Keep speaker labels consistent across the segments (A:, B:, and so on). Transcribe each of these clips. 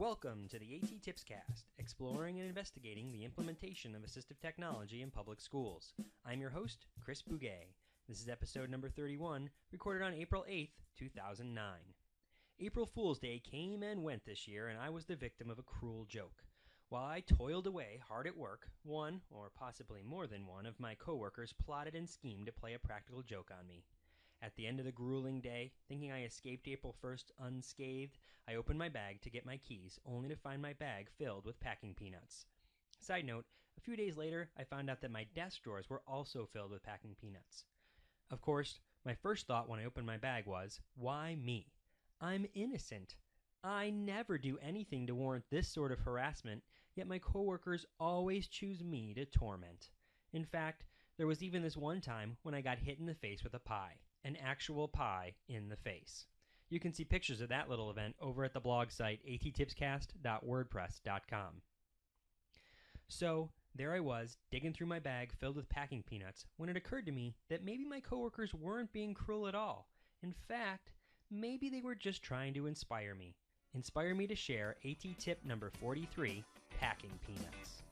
A: Welcome to the A.T.TIPSCAST, exploring and investigating the implementation of assistive technology in public schools. I'm your host, Chris Bouguet. This is episode number 31, recorded on April 8th, 2009. April Fool's Day came and went this year, and I was the victim of a cruel joke. While I toiled away hard at work, one, or possibly more than one, of my coworkers plotted and schemed to play a practical joke on me. At the end of the grueling day, thinking I escaped April 1st unscathed, I opened my bag to get my keys, only to find my bag filled with packing peanuts. Side note, a few days later, I found out that my desk drawers were also filled with packing peanuts. Of course, my first thought when I opened my bag was, why me? I'm innocent. I never do anything to warrant this sort of harassment, yet my coworkers always choose me to torment. In fact, there was even this one time when I got hit in the face with a pie. An actual pie in the face. You can see pictures of that little event over at the blog site A.T.TIPSCAST.wordpress.com. So, there I was, digging through my bag filled with packing peanuts, when it occurred to me that maybe my coworkers weren't being cruel at all. In fact, maybe they were just trying to inspire me. Inspire me to share A.T.TIP number 43, Packing Peanuts.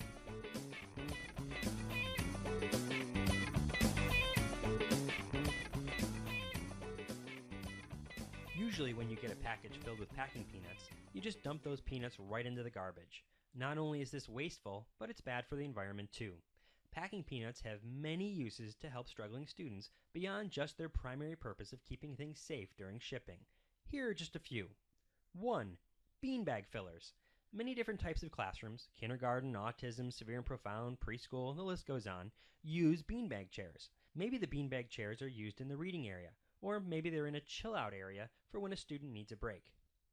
A: Usually when you get a package filled with packing peanuts, you just dump those peanuts right into the garbage. Not only is this wasteful, but it's bad for the environment too. Packing peanuts have many uses to help struggling students beyond just their primary purpose of keeping things safe during shipping. Here are just a few. 1. Beanbag fillers. Many different types of classrooms, kindergarten, autism, severe and profound, preschool, and the list goes on, use beanbag chairs. Maybe the beanbag chairs are used in the reading area, or maybe they're in a chill-out area for when a student needs a break.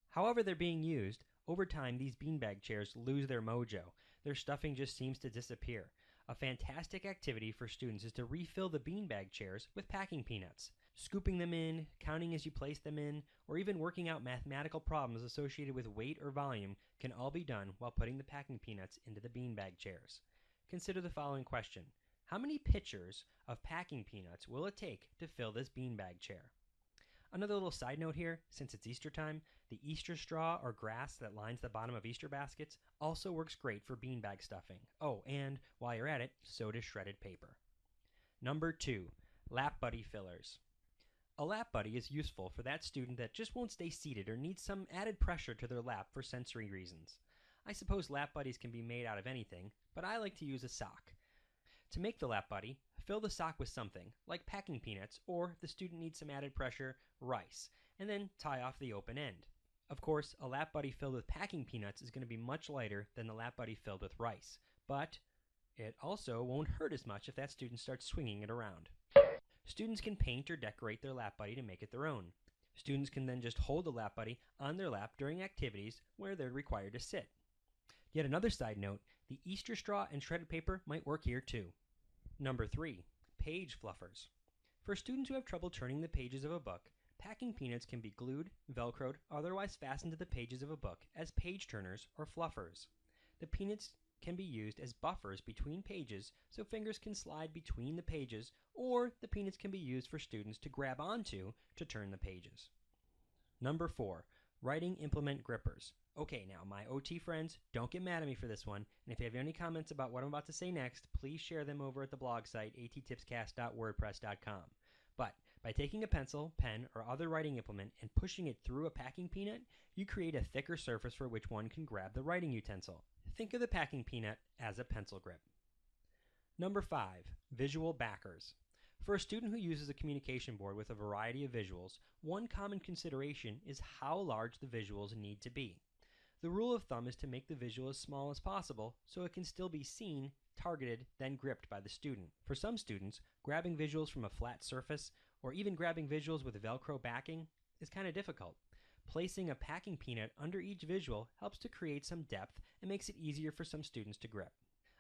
A: However they're being used, over time these beanbag chairs lose their mojo. Their stuffing just seems to disappear. A fantastic activity for students is to refill the beanbag chairs with packing peanuts. Scooping them in, counting as you place them in, or even working out mathematical problems associated with weight or volume can all be done while putting the packing peanuts into the beanbag chairs. Consider the following question. How many pitchers of packing peanuts will it take to fill this beanbag chair? Another little side note here, since it's Easter time, the Easter straw or grass that lines the bottom of Easter baskets also works great for beanbag stuffing. Oh, and while you're at it, so does shredded paper. Number 2, lap buddy fillers. A lap buddy is useful for that student that just won't stay seated or needs some added pressure to their lap for sensory reasons. I suppose lap buddies can be made out of anything, but I like to use a sock. To make the lap buddy, fill the sock with something, like packing peanuts, or if the student needs some added pressure, rice, and then tie off the open end. Of course, a lap buddy filled with packing peanuts is going to be much lighter than the lap buddy filled with rice, but it also won't hurt as much if that student starts swinging it around. Students can paint or decorate their lap buddy to make it their own. Students can then just hold the lap buddy on their lap during activities where they're required to sit. Yet another side note, the Easter straw and shredded paper might work here too. Number 3, page fluffers. For students who have trouble turning the pages of a book, packing peanuts can be glued, velcroed, or otherwise fastened to the pages of a book as page turners or fluffers. The peanuts can be used as buffers between pages so fingers can slide between the pages, or the peanuts can be used for students to grab onto to turn the pages. Number 4, writing implement grippers. Okay, now my OT friends, don't get mad at me for this one, and if you have any comments about what I'm about to say next, please share them over at the blog site A.T.TIPSCAST.wordpress.com. But by taking a pencil, pen, or other writing implement and pushing it through a packing peanut, you create a thicker surface for which one can grab the writing utensil. Think of the packing peanut as a pencil grip. Number 5, visual backers. For a student who uses a communication board with a variety of visuals, one common consideration is how large the visuals need to be. The rule of thumb is to make the visual as small as possible so it can still be seen, targeted, then gripped by the student. For some students, grabbing visuals from a flat surface or even grabbing visuals with Velcro backing is kind of difficult. Placing a packing peanut under each visual helps to create some depth and makes it easier for some students to grip.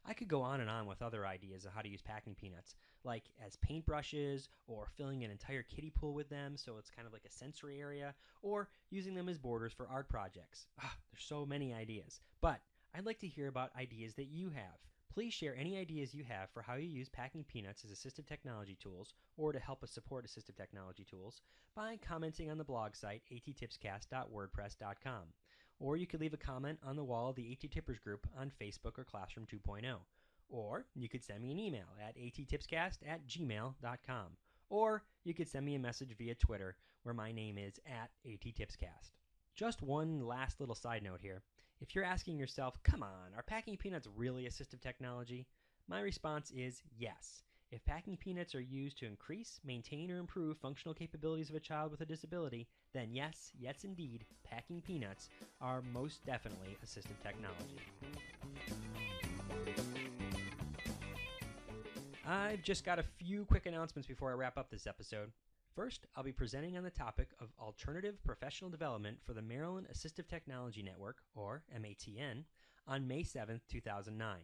A: I could go on and on with other ideas of how to use packing peanuts, like as paintbrushes, or filling an entire kiddie pool with them so it's kind of like a sensory area, or using them as borders for art projects. There's so many ideas, but I'd like to hear about ideas that you have. Please share any ideas you have for how you use packing peanuts as assistive technology tools, or to help us support assistive technology tools, by commenting on the blog site A.T.TIPSCAST.wordpress.com. or you could leave a comment on the wall of the A.T.TIPers group on Facebook or Classroom 2.0. Or you could send me an email at A.T.TIPSCAST@gmail.com. Or you could send me a message via Twitter, where my name is at A.T.TIPSCAST. Just one last little side note here. If you're asking yourself, come on, are packing peanuts really assistive technology? My response is yes. If packing peanuts are used to increase, maintain, or improve functional capabilities of a child with a disability, then yes indeed, packing peanuts are most definitely assistive technology. I've just got a few quick announcements before I wrap up this episode. First, I'll be presenting on the topic of alternative professional development for the Maryland Assistive Technology Network, or MATN, on May 7th, 2009.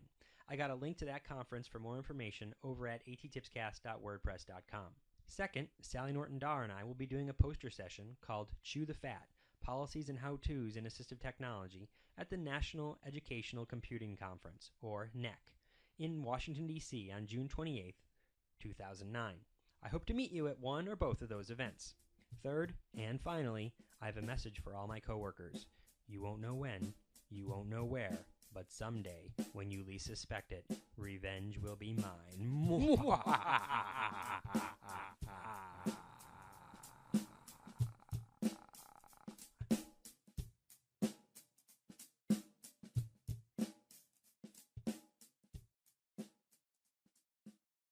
A: I got a link to that conference for more information over at AT.TIPSCAST.wordpress.com. Second, Sally Norton-Dar and I will be doing a poster session called Chew the Fat, Policies and How-Tos in Assistive Technology at the National Educational Computing Conference, or NEC, in Washington, D.C. on June 28th, 2009. I hope to meet you at one or both of those events. Third, and finally, I have a message for all my coworkers. You won't know when, you won't know where, but someday, when you least suspect it, revenge will be mine.